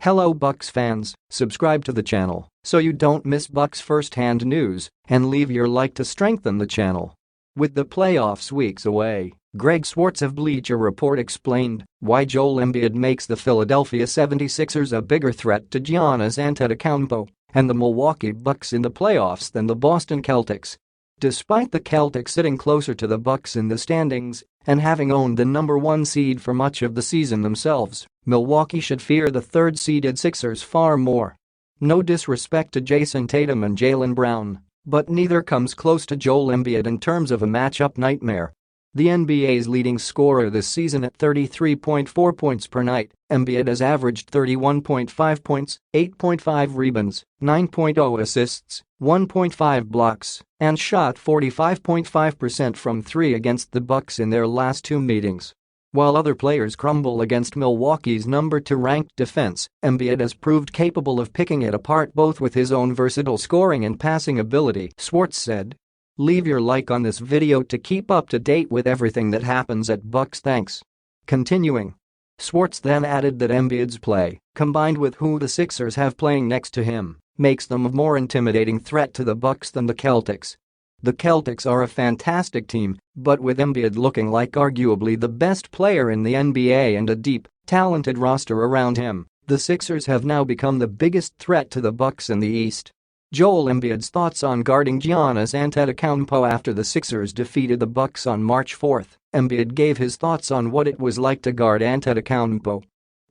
Hello Bucks fans, subscribe to the channel so you don't miss Bucks first-hand news and leave your like to strengthen the channel. With the playoffs weeks away, Greg Swartz of Bleacher Report explained why Joel Embiid makes the Philadelphia 76ers a bigger threat to Giannis Antetokounmpo and the Milwaukee Bucks in the playoffs than the Boston Celtics. Despite the Celtics sitting closer to the Bucks in the standings and having owned the #1 seed for much of the season themselves, Milwaukee should fear the third-seeded Sixers far more. No disrespect to Jason Tatum and Jaylen Brown, but neither comes close to Joel Embiid in terms of a matchup nightmare. The NBA's leading scorer this season at 33.4 points per night, Embiid has averaged 31.5 points, 8.5 rebounds, 9.0 assists, 1.5 blocks, and shot 45.5% from three against the Bucks in their last two meetings. While other players crumble against Milwaukee's #2 ranked defense, Embiid has proved capable of picking it apart both with his own versatile scoring and passing ability, Swartz said. Leave your like on this video to keep up to date with everything that happens at Bucks. Thanks. Continuing. Swartz then added that Embiid's play, combined with who the Sixers have playing next to him, makes them a more intimidating threat to the Bucks than the Celtics. The Celtics are a fantastic team, but with Embiid looking like arguably the best player in the NBA and a deep, talented roster around him, the Sixers have now become the biggest threat to the Bucks in the East. Joel Embiid's thoughts on guarding Giannis Antetokounmpo after the Sixers defeated the Bucks on March 4. Embiid gave his thoughts on what it was like to guard Antetokounmpo.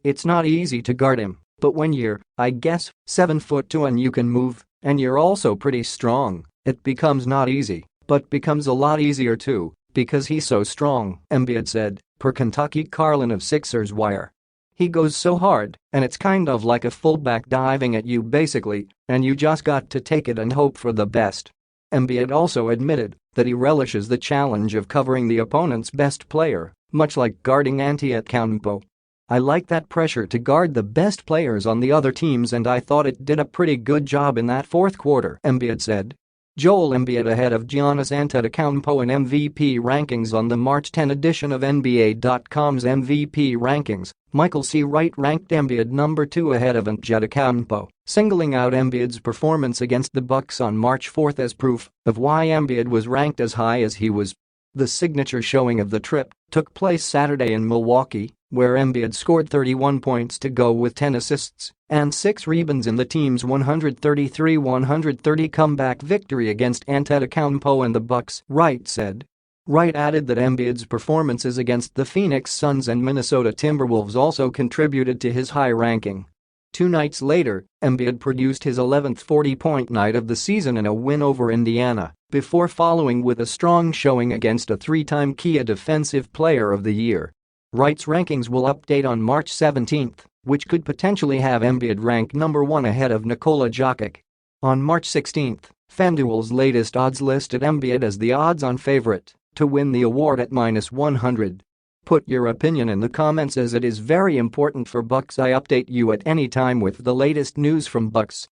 It's not easy to guard him, but when you're, I guess, 7'2" and you can move, and you're also pretty strong, it becomes not easy, but becomes a lot easier too, because he's so strong, Embiid said, per Kentucky Carlin of Sixers Wire. He goes so hard, and it's kind of like a fullback diving at you basically, and you just got to take it and hope for the best. Embiid also admitted that he relishes the challenge of covering the opponent's best player, much like guarding Antetokounmpo. I like that pressure to guard the best players on the other teams and I thought it did a pretty good job in that fourth quarter, Embiid said. Joel Embiid ahead of Giannis Antetokounmpo in MVP rankings on the March 10 edition of NBA.com's MVP rankings. Michael C. Wright ranked Embiid #2 ahead of Antetokounmpo, singling out Embiid's performance against the Bucks on March 4 as proof of why Embiid was ranked as high as he was. The signature showing of the trip took place Saturday in Milwaukee, where Embiid scored 31 points to go with 10 assists and 6 rebounds in the team's 133-130 comeback victory against Antetokounmpo and the Bucks, Wright said. Wright added that Embiid's performances against the Phoenix Suns and Minnesota Timberwolves also contributed to his high ranking. 2 nights later, Embiid produced his 11th 40-point night of the season in a win over Indiana, before following with a strong showing against a 3-time Kia Defensive Player of the Year. Wright's rankings will update on March 17, which could potentially have Embiid ranked #1 ahead of Nikola Jokic. On March 16, FanDuel's latest odds listed Embiid as the odds-on favorite to win the award at -100. Put your opinion in the comments as it is very important for Bucks. I update you at any time with the latest news from Bucks.